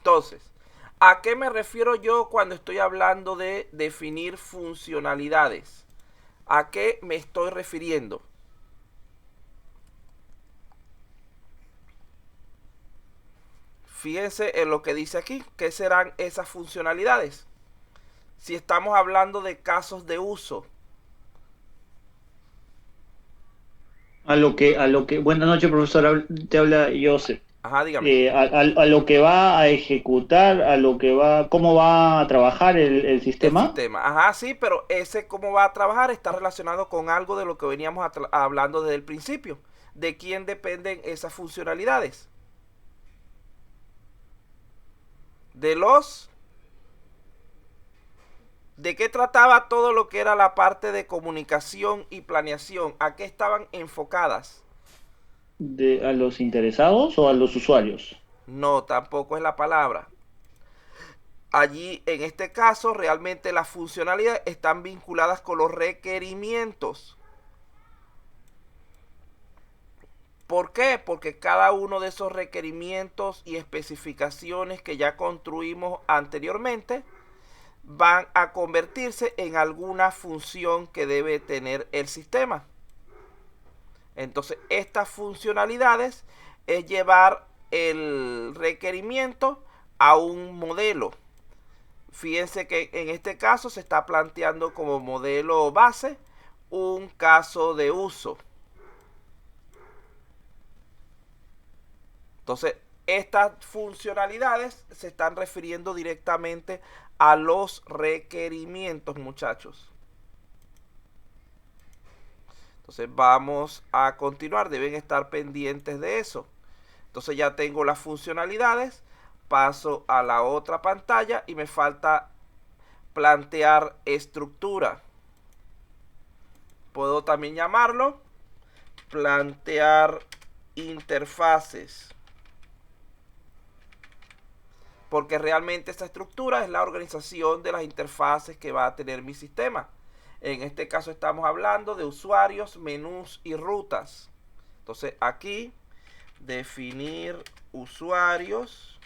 Entonces, ¿a qué me refiero yo cuando estoy hablando de definir funcionalidades? ¿A qué me estoy refiriendo? Fíjense en lo que dice aquí. ¿Qué serán esas funcionalidades? Si estamos hablando de casos de uso. Buenas noches, profesor, te habla Joseph. Ajá, dígame. A lo que va a ejecutar, ¿cómo va a trabajar el El sistema? sistema. Ajá, sí, pero ese cómo va a trabajar está relacionado con algo de lo que veníamos hablando desde el principio. ¿De quién dependen esas funcionalidades? De los... ¿De qué trataba todo lo que era la parte de comunicación y planeación? ¿A qué estaban enfocadas? ¿A los interesados o a los usuarios? No, tampoco es la palabra. Allí, en este caso, realmente las funcionalidades están vinculadas con los requerimientos. ¿Por qué? Porque cada uno de esos requerimientos y especificaciones que ya construimos anteriormente van a convertirse en alguna función que debe tener el sistema. Entonces, estas funcionalidades es llevar el requerimiento a un modelo. Fíjense que en este caso se está planteando como modelo base un caso de uso. Entonces, estas funcionalidades se están refiriendo directamente a los requerimientos, muchachos. Entonces, vamos a continuar. Deben estar pendientes de eso. Entonces, ya tengo las funcionalidades. Paso a la otra pantalla y me falta plantear estructura. Puedo también llamarlo plantear interfaces, porque realmente esta estructura es la organización de las interfaces que va a tener mi sistema. En este caso estamos hablando de usuarios, menús y rutas. Entonces aquí definir usuarios,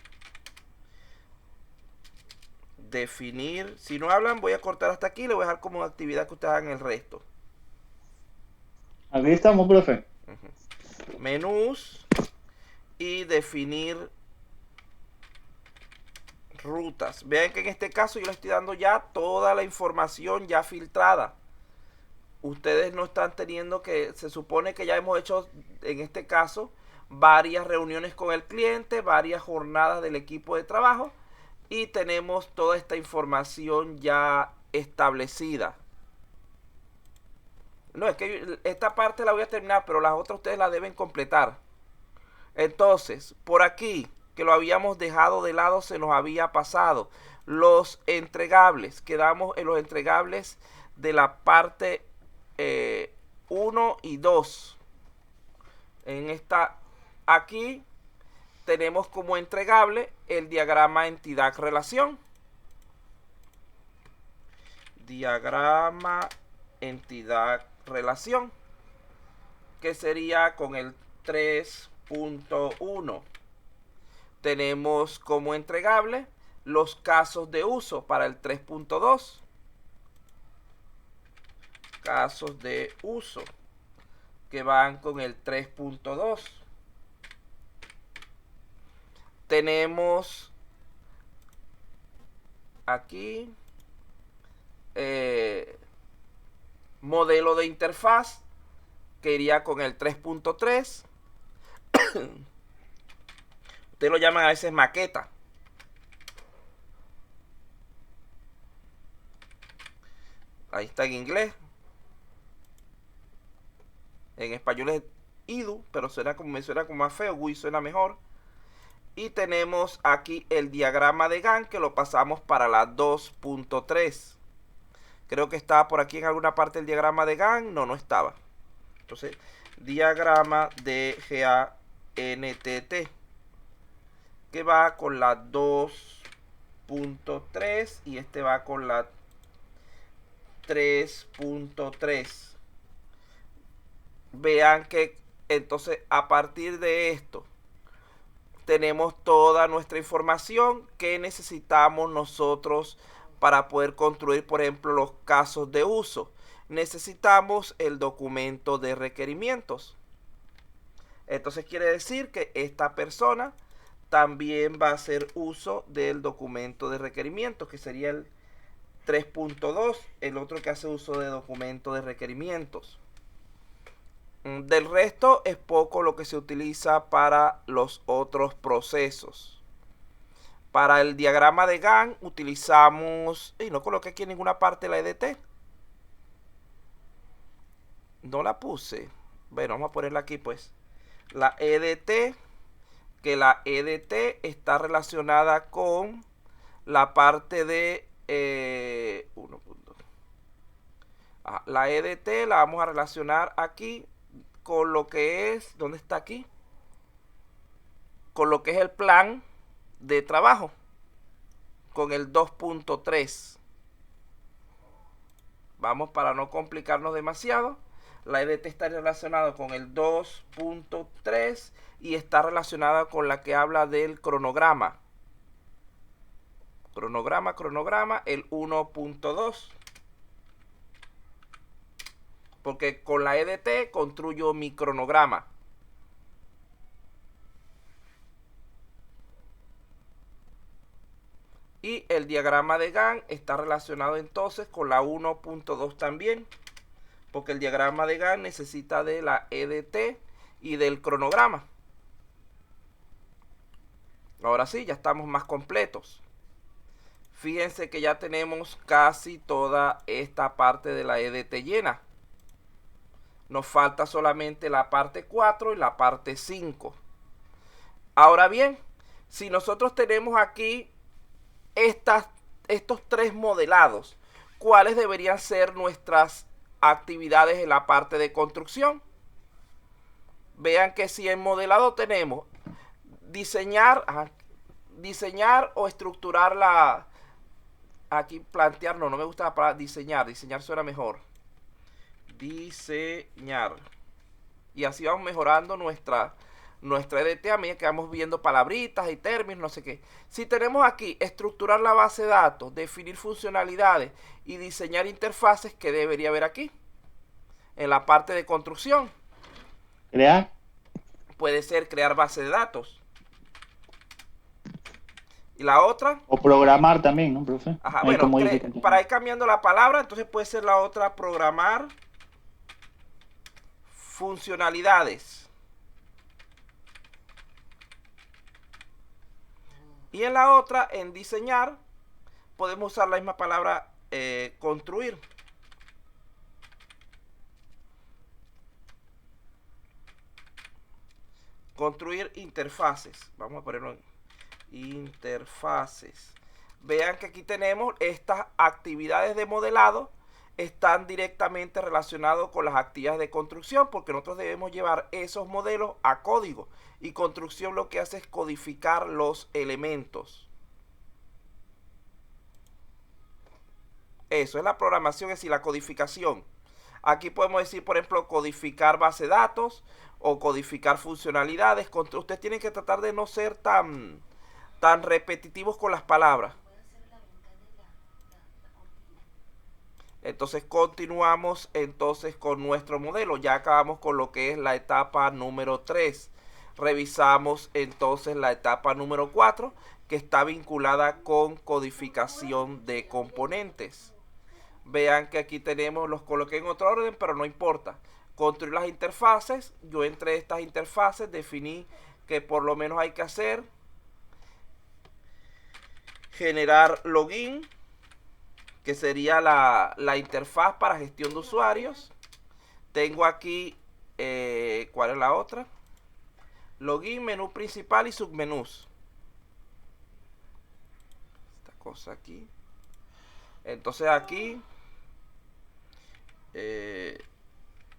definir, si no hablan voy a cortar hasta aquí, le voy a dejar como actividad que ustedes hagan el resto. Aquí estamos, profe. Menús y definir rutas. Vean que en este caso yo le estoy dando ya toda la información ya filtrada. Ustedes no están teniendo que, se supone que ya hemos hecho en este caso varias reuniones con el cliente, varias jornadas del equipo de trabajo y tenemos toda esta información ya establecida. No, es que esta parte la voy a terminar, pero las otras ustedes la deben completar. Entonces, por aquí, que lo habíamos dejado de lado, se nos había pasado. Los entregables, quedamos en los entregables de la parte 1 y 2. En esta, aquí tenemos como entregable el diagrama entidad-relación. Diagrama entidad-relación, que sería con el 3.1. Tenemos como entregable los casos de uso para el 3.2. Casos de uso que van con el 3.2. Tenemos aquí modelo de interfaz que iría con el 3.3. Ustedes lo llaman a veces maqueta. Ahí está en inglés. En español es IDU, pero me suena como más feo. GUI suena mejor. Y tenemos aquí el diagrama de Gantt que lo pasamos para la 2.3. Creo que estaba por aquí en alguna parte el diagrama de Gantt. No, no estaba. Entonces, diagrama de GANTT que va con la 2.3 y este va con la 3.3. Vean que entonces a partir de esto tenemos toda nuestra información que necesitamos nosotros para poder construir, por ejemplo, los casos de uso. Necesitamos el documento de requerimientos. Entonces quiere decir que esta persona también va a hacer uso del documento de requerimientos, que sería el 3.2, el otro que hace uso de documento de requerimientos. Del resto es poco lo que se utiliza para los otros procesos. Para el diagrama de Gantt utilizamos, y no coloqué aquí en ninguna parte la EDT. No la puse. Bueno, vamos a ponerla aquí pues. La EDT, que la EDT está relacionada con la parte de la EDT la vamos a relacionar aquí con lo que es, ¿dónde está aquí? Con lo que es el plan de trabajo, con el 2.3. Vamos, para no complicarnos demasiado, la EDT está relacionada con el 2.3 y está relacionada con la que habla del cronograma. Cronograma, el 1.2. Porque con la EDT construyo mi cronograma. Y el diagrama de Gantt está relacionado entonces con la 1.2 también. Porque el diagrama de Gantt necesita de la EDT y del cronograma. Ahora sí, ya estamos más completos. Fíjense que ya tenemos casi toda esta parte de la EDT llena. Nos falta solamente la parte 4 y la parte 5. Ahora bien, si nosotros tenemos aquí estos tres modelados, ¿cuáles deberían ser nuestras actividades en la parte de construcción? Vean que si en modelado tenemos diseñar o estructurar aquí plantear, no me gusta la palabra diseñar suena mejor. Diseñar. Y así vamos mejorando nuestra EDT a medida que vamos viendo palabritas y términos, no sé qué. Si tenemos aquí estructurar la base de datos, definir funcionalidades y diseñar interfaces, ¿qué debería haber aquí? En la parte de construcción. ¿Crear? Puede ser crear base de datos. ¿Y la otra? O programar también, ¿no, profe? Ajá, bueno, para ir cambiando la palabra, entonces puede ser la otra, programar funcionalidades. Y en la otra, en diseñar, podemos usar la misma palabra construir. Construir interfaces. Vamos a ponerlo en interfaces. Vean que aquí tenemos estas actividades de modelado. Están directamente relacionados con las actividades de construcción, porque nosotros debemos llevar esos modelos a código. Y construcción lo que hace es codificar los elementos. Eso es la programación, es decir, la codificación. Aquí podemos decir, por ejemplo, codificar base de datos o codificar funcionalidades. Ustedes tienen que tratar de no ser tan repetitivos con las palabras. Entonces continuamos entonces con nuestro modelo. Ya acabamos con lo que es la etapa número 3. Revisamos entonces la etapa número 4, que está vinculada con codificación de componentes. Vean que aquí tenemos, los coloqué en otro orden, pero no importa. Construir las interfaces. Yo entre estas interfaces definí que por lo menos hay que hacer generar login, que sería la interfaz para gestión de usuarios. Tengo aquí, ¿cuál es la otra? Login, menú principal y submenús. Esta cosa aquí. Entonces aquí,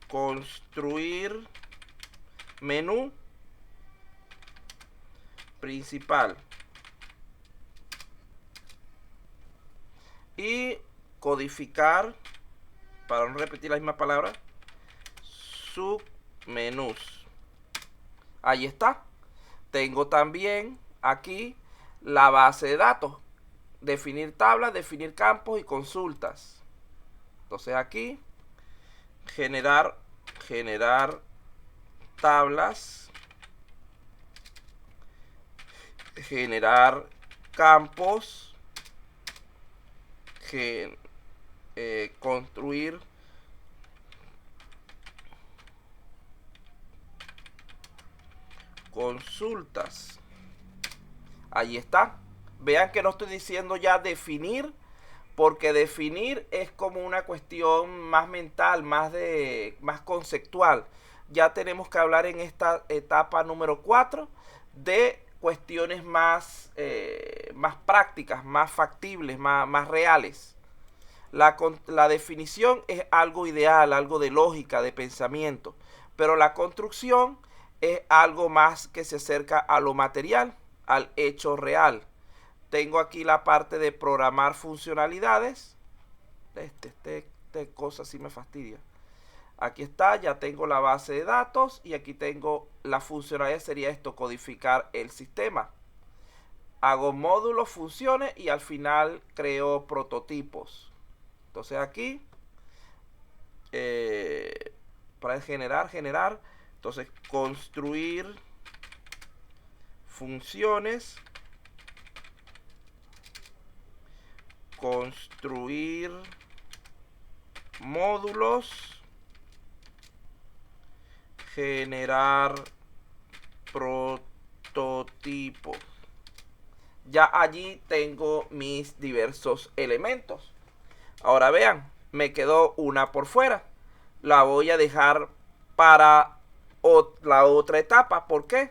construir menú principal. Y codificar, para no repetir la misma palabra, submenús. Ahí está. Tengo también aquí la base de datos. Definir tablas, definir campos y consultas. Entonces aquí, generar tablas, generar campos, construir consultas. Ahí está. Vean que no estoy diciendo ya definir, porque definir es como una cuestión más mental, más conceptual. Ya tenemos que hablar en esta etapa número 4 de cuestiones más prácticas, más factibles, más reales. La definición es algo ideal, algo de lógica, de pensamiento, pero la construcción es algo más que se acerca a lo material, al hecho real. Tengo aquí la parte de programar funcionalidades. Cosa sí me fastidia. Aquí está, ya tengo la base de datos y aquí tengo la funcionalidad, sería esto, codificar el sistema. Hago módulos, funciones y al final creo prototipos. Entonces aquí, para generar, entonces construir funciones, construir módulos, generar prototipos. Ya allí tengo mis diversos elementos. Ahora vean, me quedó una por fuera. La voy a dejar para la otra etapa. ¿Por qué?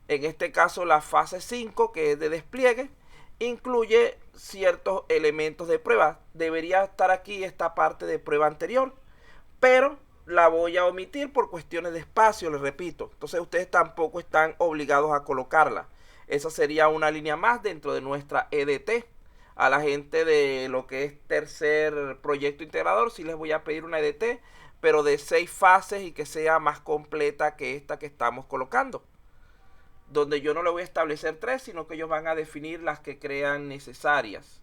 En este caso la fase 5, que es de despliegue, incluye ciertos elementos de prueba. Debería estar aquí esta parte de prueba anterior, pero la voy a omitir por cuestiones de espacio, les repito. Entonces ustedes tampoco están obligados a colocarla. Esa sería una línea más dentro de nuestra EDT. A la gente de lo que es tercer proyecto integrador, sí les voy a pedir una EDT, pero de 6 fases y que sea más completa que esta que estamos colocando. Donde yo no le voy a establecer 3, sino que ellos van a definir las que crean necesarias.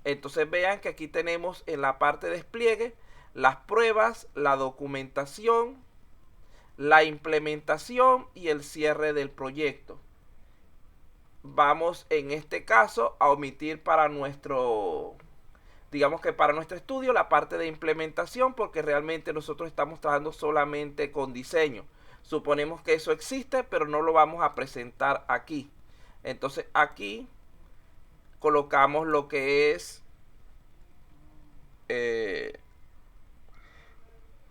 Entonces vean que aquí tenemos en la parte de despliegue las pruebas, la documentación, la implementación y el cierre del proyecto. Vamos en este caso a omitir para nuestro, digamos que para nuestro estudio, la parte de implementación, porque realmente nosotros estamos trabajando solamente con diseño. Suponemos que eso existe, pero no lo vamos a presentar aquí. Entonces aquí colocamos lo que es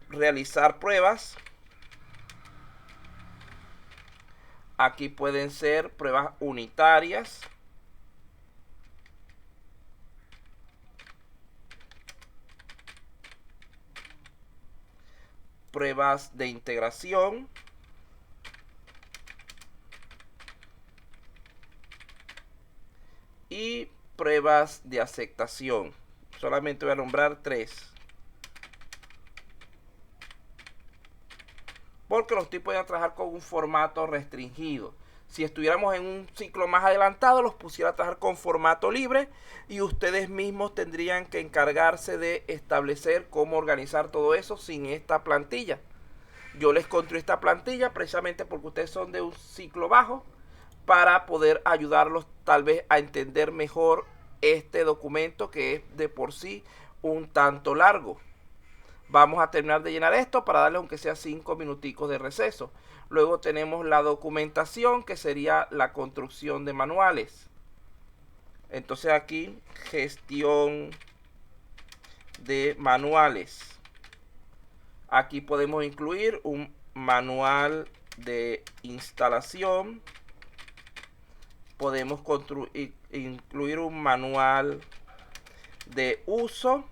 realizar pruebas. Aquí pueden ser pruebas unitarias, pruebas de integración, y pruebas de aceptación. Solamente voy a nombrar 3. Porque los tipos van a trabajar con un formato restringido. Si estuviéramos en un ciclo más adelantado, los pusiera a trabajar con formato libre y ustedes mismos tendrían que encargarse de establecer cómo organizar todo eso sin esta plantilla. Yo les construí esta plantilla precisamente porque ustedes son de un ciclo bajo, para poder ayudarlos tal vez a entender mejor este documento que es de por sí un tanto largo. Vamos a terminar de llenar esto para darle aunque sea 5 minuticos de receso. Luego tenemos la documentación, que sería la construcción de manuales. Entonces aquí, gestión de manuales. Aquí podemos incluir un manual de instalación. Podemos incluir un manual de uso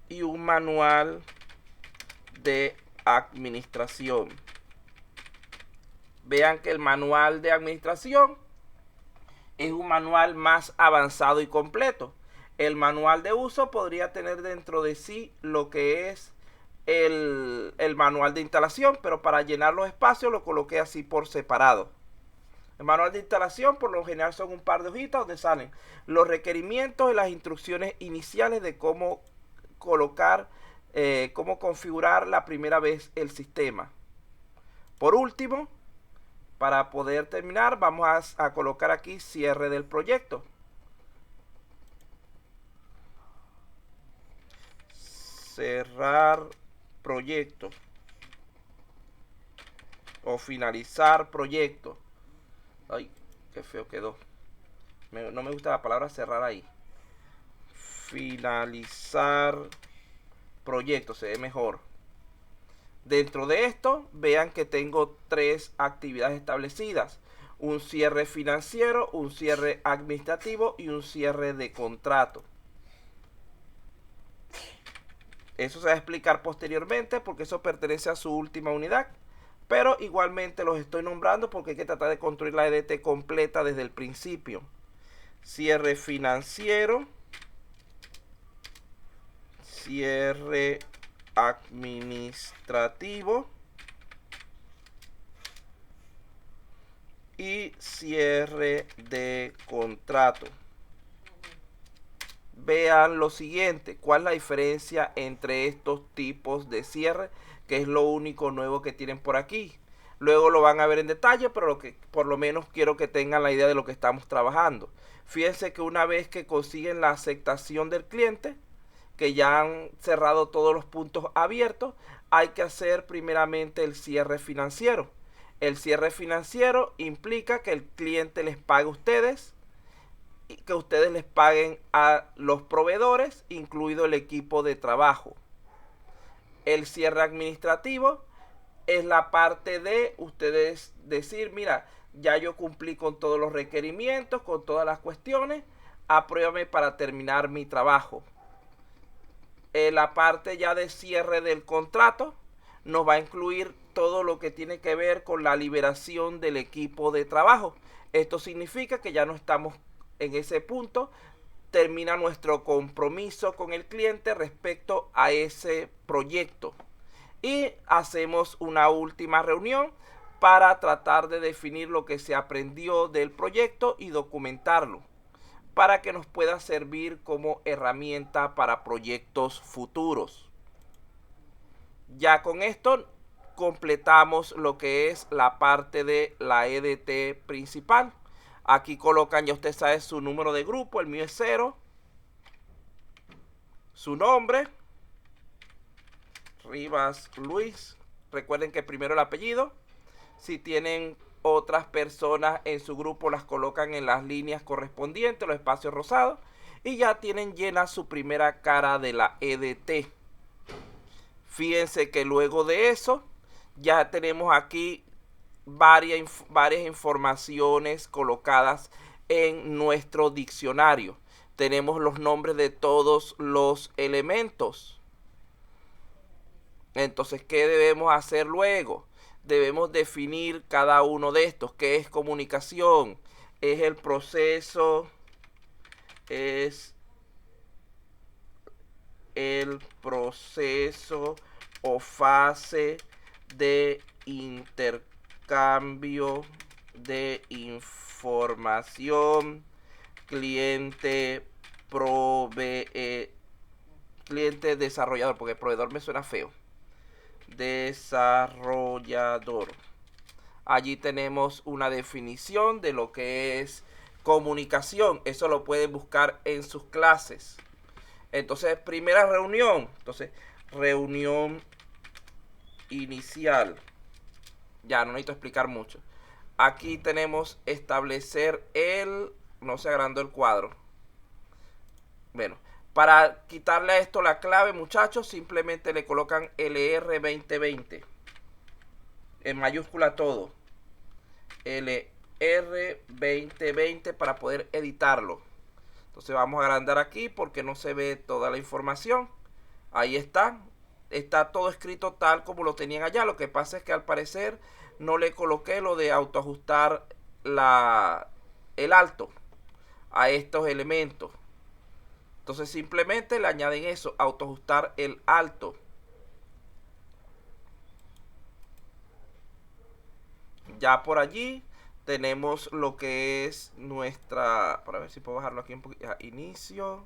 y un manual de administración. Vean que el manual de administración es un manual más avanzado y completo. El manual de uso podría tener dentro de sí lo que es el manual de instalación, pero para llenar los espacios lo coloqué así por separado. El manual de instalación por lo general son un par de hojitas donde salen los requerimientos y las instrucciones iniciales de cómo colocar, cómo configurar la primera vez el sistema. Por último, para poder terminar, vamos a colocar aquí cierre del proyecto. Cerrar proyecto o finalizar proyecto. Ay, qué feo quedó. No me gusta la palabra cerrar ahí. Finalizar proyecto, se ve mejor. Dentro de esto, vean que tengo 3 actividades establecidas. Un cierre financiero, un cierre administrativo y un cierre de contrato. Eso se va a explicar posteriormente porque eso pertenece a su última unidad. Pero igualmente los estoy nombrando porque hay que tratar de construir la EDT completa desde el principio. Cierre financiero. Cierre administrativo. Y cierre de contrato. Vean lo siguiente, cuál es la diferencia entre estos tipos de cierre, que es lo único nuevo que tienen por aquí. Luego lo van a ver en detalle, pero por lo menos quiero que tengan la idea de lo que estamos trabajando. Fíjense que una vez que consiguen la aceptación del cliente, que ya han cerrado todos los puntos abiertos, hay que hacer primeramente el cierre financiero. El cierre financiero implica que el cliente les pague a ustedes, que ustedes les paguen a los proveedores, incluido el equipo de trabajo. El cierre administrativo es la parte de ustedes decir, mira, ya yo cumplí con todos los requerimientos, con todas las cuestiones, apruébame para terminar mi trabajo. La parte ya de cierre del contrato nos va a incluir todo lo que tiene que ver con la liberación del equipo de trabajo. Esto significa que ya no estamos en ese punto, termina nuestro compromiso con el cliente respecto a ese proyecto. Y hacemos una última reunión para tratar de definir lo que se aprendió del proyecto y documentarlo, para que nos pueda servir como herramienta para proyectos futuros. Ya con esto completamos lo que es la parte de la EDT principal. Aquí colocan, ya usted sabe, su número de grupo, el mío es 0. Su nombre, Rivas Luis. Recuerden que primero el apellido. Si tienen otras personas en su grupo, las colocan en las líneas correspondientes, los espacios rosados. Y ya tienen llena su primera cara de la EDT. Fíjense que luego de eso, ya tenemos aquí varias informaciones colocadas en nuestro diccionario. Tenemos los nombres de todos los elementos. Entonces, ¿qué debemos hacer luego? Debemos definir cada uno de estos. ¿Qué es comunicación? Es el proceso, es el proceso o fase de intercambio de información cliente cliente desarrollador, porque proveedor me suena feo. Desarrollador. Allí tenemos una definición de lo que es comunicación. Eso lo pueden buscar en sus clases. Entonces, primera reunión. Entonces, reunión inicial. Ya, no necesito explicar mucho. Aquí tenemos establecer el... No se agrandó el cuadro. Bueno, para quitarle a esto la clave, muchachos, simplemente le colocan LR2020. En mayúscula todo. LR2020 para poder editarlo. Entonces vamos a agrandar aquí porque no se ve toda la información. Ahí está. Está todo escrito tal como lo tenían allá. Lo que pasa es que al parecer no le coloqué lo de autoajustar el alto a estos elementos. Entonces simplemente le añaden eso, autoajustar el alto. ya por allí tenemos lo que es nuestra, para ver si puedo bajarlo aquí un poquito, inicio,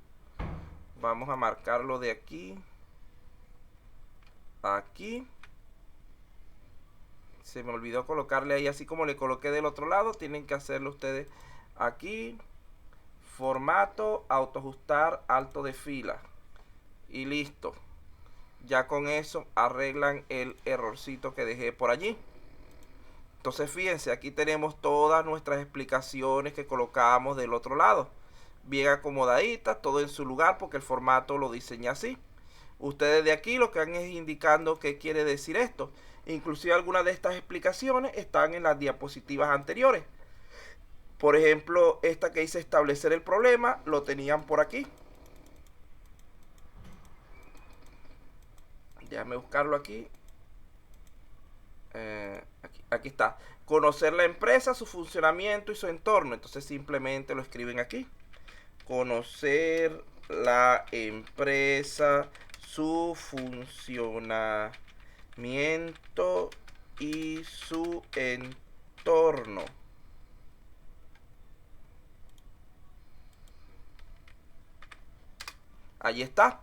vamos a marcarlo de aquí, aquí, se me olvidó colocarle ahí, así como le coloqué del otro lado, tienen que hacerlo ustedes aquí, formato, autoajustar, alto de fila, y listo. Ya con eso arreglan el errorcito que dejé por allí. Entonces fíjense, aquí tenemos todas nuestras explicaciones que colocamos del otro lado, bien acomodaditas, todo en su lugar porque el formato lo diseña así. Ustedes de aquí lo que van es indicando qué quiere decir esto. Inclusive algunas de estas explicaciones están en las diapositivas anteriores. Por ejemplo, esta que dice establecer el problema, lo tenían por aquí. Déjame buscarlo aquí. Aquí está. Conocer la empresa, su funcionamiento y su entorno. Entonces simplemente lo escriben aquí. Conocer la empresa, su funcionamiento y su entorno. Ahí está.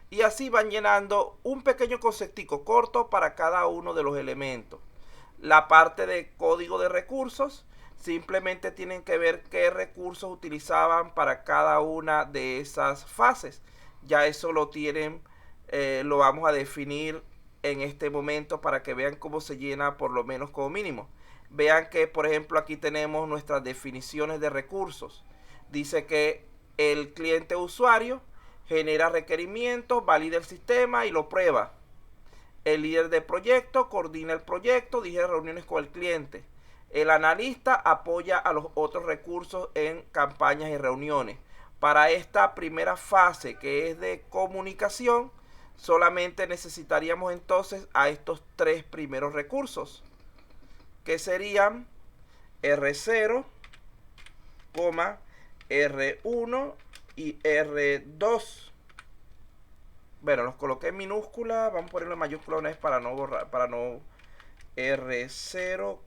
Y así van llenando un pequeño conceptico corto para cada uno de los elementos. La parte de código de recursos, simplemente tienen que ver qué recursos utilizaban para cada una de esas fases. Ya eso lo tienen, lo vamos a definir en este momento para que vean cómo se llena por lo menos como mínimo. Vean que por ejemplo aquí tenemos nuestras definiciones de recursos. Dice que el cliente usuario genera requerimientos, valida el sistema y lo prueba. El líder de proyecto coordina el proyecto, dirige reuniones con el cliente. El analista apoya a los otros recursos en campañas y reuniones. Para esta primera fase, que es de comunicación, solamente necesitaríamos entonces a estos tres primeros recursos, que serían R0, R1 y R2. Bueno, los coloqué en minúscula, vamos a ponerlo en mayúscula una vez para no borrar, para no R0,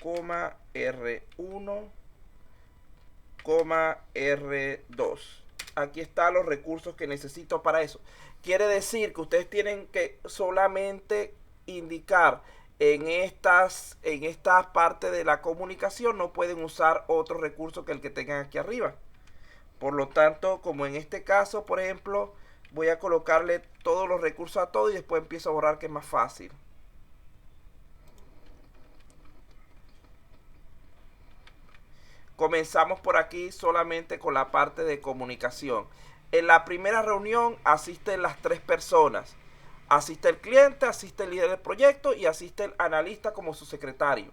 R1, R2. Aquí están los recursos que necesito para eso. Quiere decir que ustedes tienen que solamente indicar en estas partes de la comunicación, no pueden usar otro recurso que el que tengan aquí arriba. Por lo tanto, como en este caso, por ejemplo, voy a colocarle todos los recursos a todo y después empiezo a borrar, que es más fácil. Comenzamos por aquí solamente con la parte de comunicación. En la primera reunión asisten las tres personas. Asiste el cliente, asiste el líder del proyecto y asiste el analista como su secretario.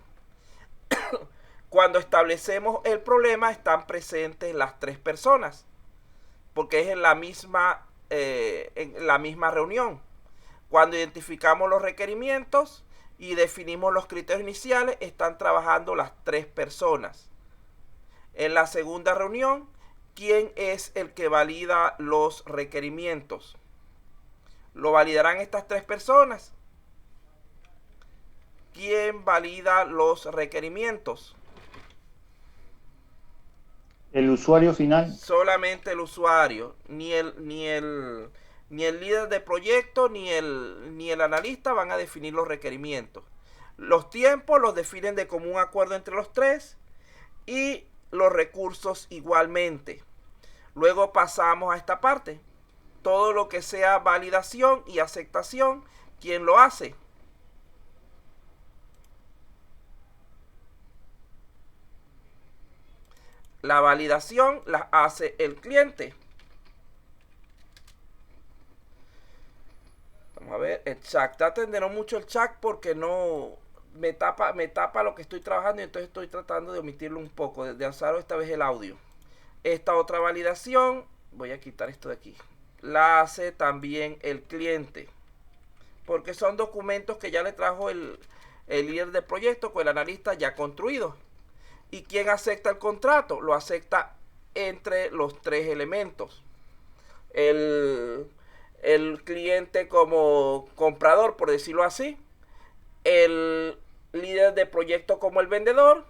Cuando establecemos el problema están presentes las tres personas, porque es en la misma reunión. Cuando identificamos los requerimientos y definimos los criterios iniciales, están trabajando las tres personas. En la segunda reunión, ¿quién es el que valida los requerimientos? ¿Lo validarán estas tres personas? ¿Quién valida los requerimientos? El usuario final. Solamente el usuario, ni el líder de proyecto ni el analista van a definir los requerimientos. Los tiempos los definen de común acuerdo entre los tres y los recursos igualmente. Luego pasamos a esta parte. Todo lo que sea validación y aceptación, ¿quién lo hace? La validación la hace el cliente. Vamos a ver, el chat. Traten de no mucho el chat porque no me tapa lo que estoy trabajando y entonces estoy tratando de omitirlo un poco, de usar esta vez el audio. Esta otra validación, voy a quitar esto de aquí, la hace también el cliente, porque son documentos que ya le trajo el líder del proyecto con el analista ya construido. ¿Y quién acepta el contrato? Lo acepta entre los tres elementos. El cliente como comprador, por decirlo así. El líder de proyecto como el vendedor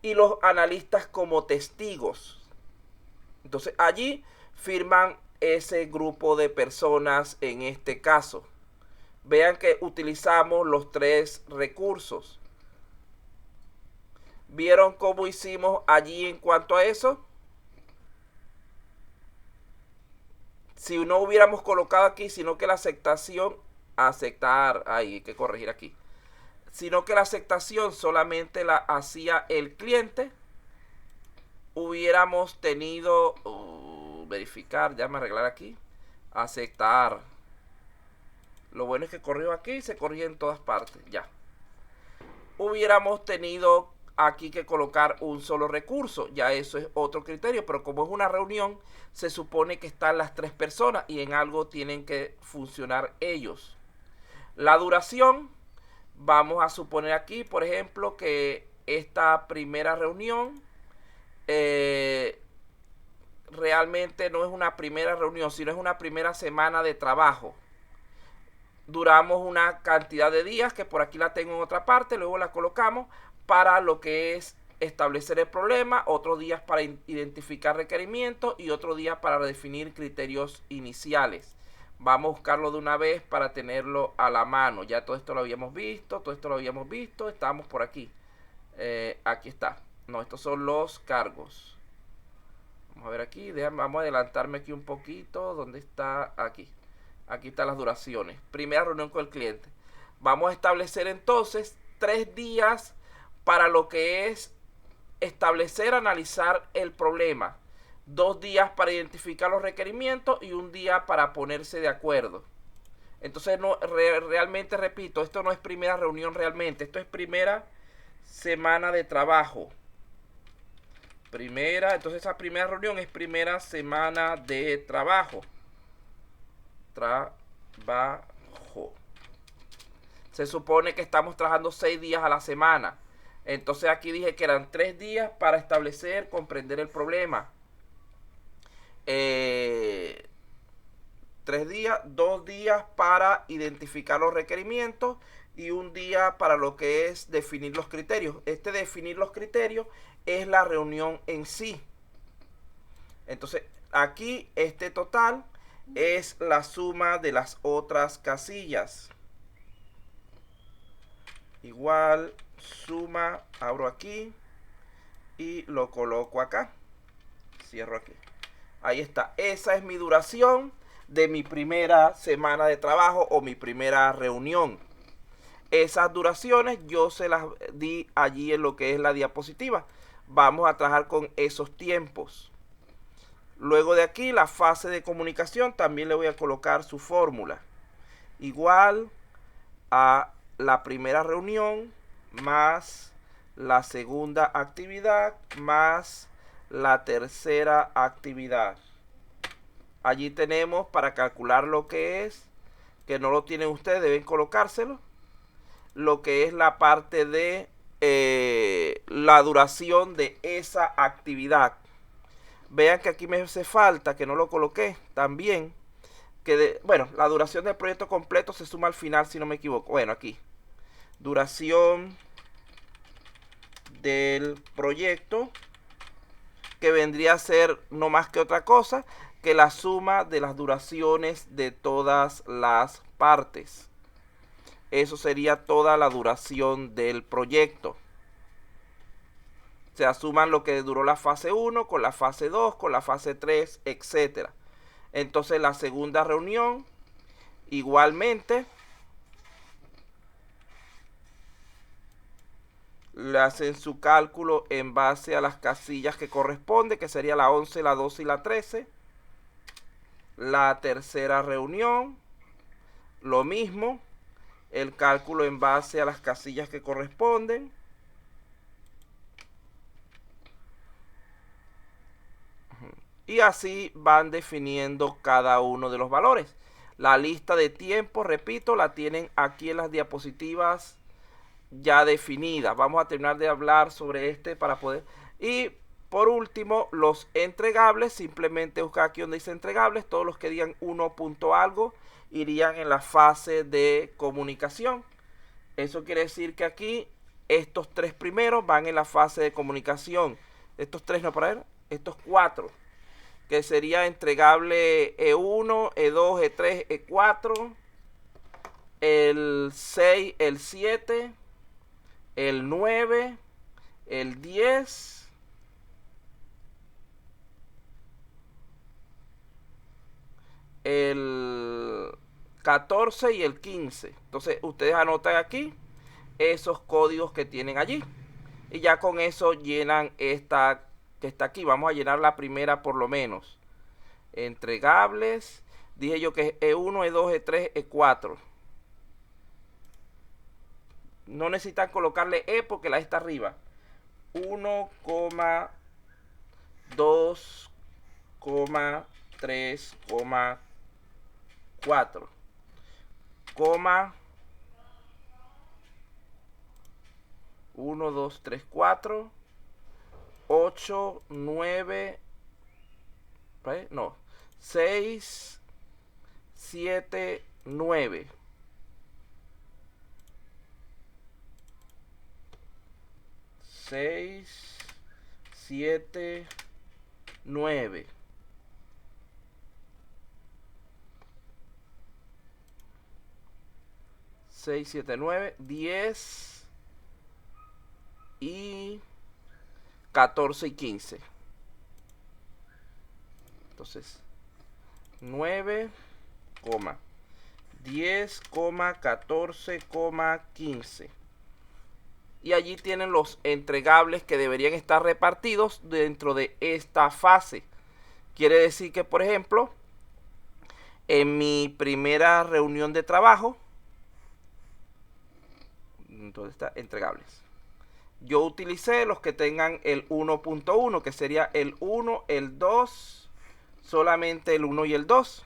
y los analistas como testigos. Entonces allí firman ese grupo de personas en este caso. Vean que utilizamos los 3 recursos. ¿Vieron cómo hicimos allí en cuanto a eso? Si no hubiéramos colocado aquí, sino que la aceptación, aceptar, hay que corregir aquí, sino que la aceptación solamente la hacía el cliente, hubiéramos tenido, verificar, ya me arreglar aquí, aceptar. Lo bueno es que corrió aquí y se corrige en todas partes, ya. Hubiéramos tenido aquí que colocar un solo recurso, ya eso es otro criterio, pero como es una reunión, se supone que están las 3 personas y en algo tienen que funcionar ellos. La duración, vamos a suponer aquí, por ejemplo, que esta primera reunión realmente no es una primera reunión, sino es una primera semana de trabajo. Duramos una cantidad de días, que por aquí la tengo en otra parte, luego la colocamos para lo que es establecer el problema, otros días para identificar requerimientos y otro día para definir criterios iniciales. Vamos a buscarlo de una vez para tenerlo a la mano. Ya todo esto lo habíamos visto, estamos por aquí. Aquí está. No, estos son los cargos. Vamos a ver aquí, vamos a adelantarme aquí un poquito. ¿Dónde está? Aquí. Aquí están las duraciones. Primera reunión con el cliente. Vamos a establecer entonces 3 días para lo que es establecer, analizar el problema. 2 días para identificar los requerimientos y 1 día para ponerse de acuerdo. Entonces no, realmente repito, esto no es primera reunión realmente. Esto es primera semana de trabajo. Entonces esa primera reunión es primera semana de trabajo. Se supone que estamos trabajando 6 días a la semana. Entonces aquí dije que eran 3 días para establecer, comprender el problema. 3 días, 2 días para identificar los requerimientos y 1 día para lo que es definir los criterios. Definir los criterios es la reunión en sí. Entonces aquí este total es la suma de las otras casillas. Igual suma, abro aquí y lo coloco acá. Cierro aquí. Ahí está. Esa es mi duración de mi primera semana de trabajo o mi primera reunión. Esas duraciones yo se las di allí en lo que es la diapositiva. Vamos a trabajar con esos tiempos. Luego de aquí, la fase de comunicación, también le voy a colocar su fórmula. Igual a la primera reunión más la segunda actividad más la tercera actividad. Allí tenemos para calcular lo que es, que no lo tienen ustedes, deben colocárselo, lo que es la parte de la duración de esa actividad. Vean que aquí me hace falta, que no lo coloqué también, que bueno, la duración del proyecto completo se suma al final si no me equivoco. Bueno, aquí, duración del proyecto, que vendría a ser no más que otra cosa que la suma de las duraciones de todas las partes. Eso sería toda la duración del proyecto. Se asuman lo que duró la fase 1 con la fase 2, con la fase 3, etc. Entonces la segunda reunión, igualmente, le hacen su cálculo en base a las casillas que corresponde, que sería la 11, la 12 y la 13. La tercera reunión, lo mismo, el cálculo en base a las casillas que corresponden. Y así van definiendo cada uno de los valores. La lista de tiempo, repito, la tienen aquí en las diapositivas ya definida. Vamos a terminar de hablar sobre para poder. Y por último, los entregables, simplemente buscar aquí donde dice entregables, todos los que digan 1 punto algo irían en la fase de comunicación. Eso quiere decir que aquí Estos tres primeros van en la fase de comunicación. Estos tres, no, para ver, estos cuatro, que sería entregable E1, E2, E3, E4, el 6, el 7, el 9, el 10, el 14 y el 15. Entonces ustedes anotan aquí esos códigos que tienen allí y ya con eso llenan esta que está aquí. Vamos a llenar la primera por lo menos. Entregables, dije yo que es E1, E2, E3, E4. No necesitan colocarle E porque la E está arriba. 1, 2, 3, 4, coma 1, 2, 3, 4, 8, 9, no, 6, 7, 9. 6, 7, 9. Seis, 7, 9, 10 y 14 y 15. Entonces, 9, 10, 14, 15. Y allí tienen los entregables que deberían estar repartidos dentro de esta fase. Quiere decir que, por ejemplo, en mi primera reunión de trabajo, ¿dónde está? Entregables. Yo utilicé los que tengan el 1.1, que sería el 1, el 2, solamente el 1 y el 2.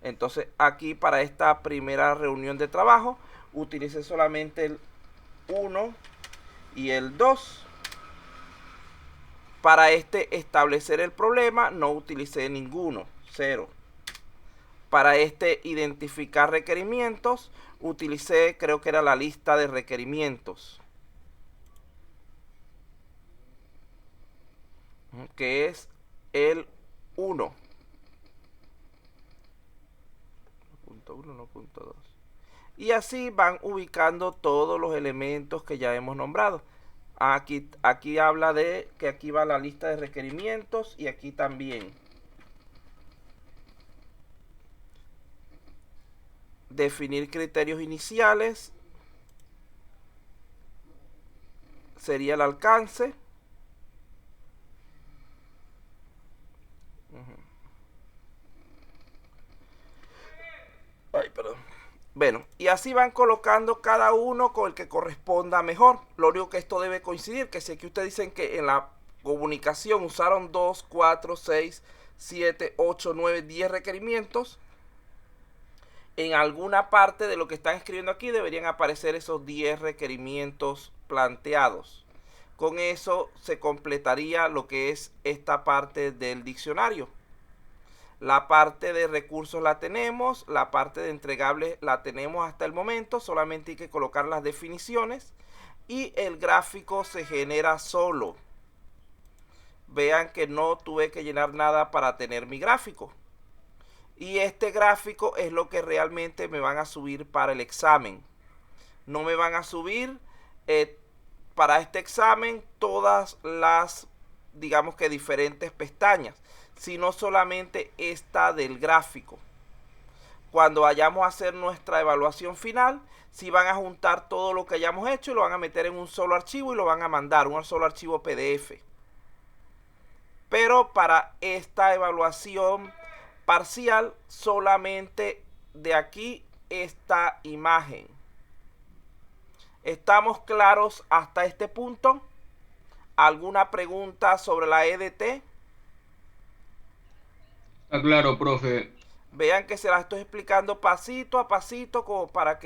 Entonces aquí para esta primera reunión de trabajo utilicé solamente el 1 y el 2. Para establecer el problema no utilicé ninguno, 0. Para identificar requerimientos utilicé, creo que era la lista de requerimientos, que es el 1. 1.1, 1.2. Y así van ubicando todos los elementos que ya hemos nombrado. Aquí habla de que aquí va la lista de requerimientos y aquí también. Definir criterios iniciales sería el alcance. Ay, perdón. Bueno, y así van colocando cada uno con el que corresponda mejor. Lo único que esto debe coincidir, que si aquí ustedes dicen que en la comunicación usaron 2, 4, 6, 7, 8, 9, 10 requerimientos, en alguna parte de lo que están escribiendo aquí deberían aparecer esos 10 requerimientos planteados. Con eso se completaría lo que es esta parte del diccionario. La parte de recursos la tenemos, la parte de entregables la tenemos hasta el momento, solamente hay que colocar las definiciones y el gráfico se genera solo. Vean que no tuve que llenar nada para tener mi gráfico. Y este gráfico es lo que realmente me van a subir para el examen. No me van a subir para este examen todas las, digamos que diferentes pestañas, sino solamente esta del gráfico. Cuando vayamos a hacer nuestra evaluación final, si van a juntar todo lo que hayamos hecho y lo van a meter en un solo archivo y lo van a mandar, un solo archivo PDF. Pero para esta evaluación parcial, solamente de aquí esta imagen. ¿Estamos claros hasta este punto? ¿Alguna pregunta sobre la EDT? Está claro, profe. Vean que se las estoy explicando pasito a pasito como para que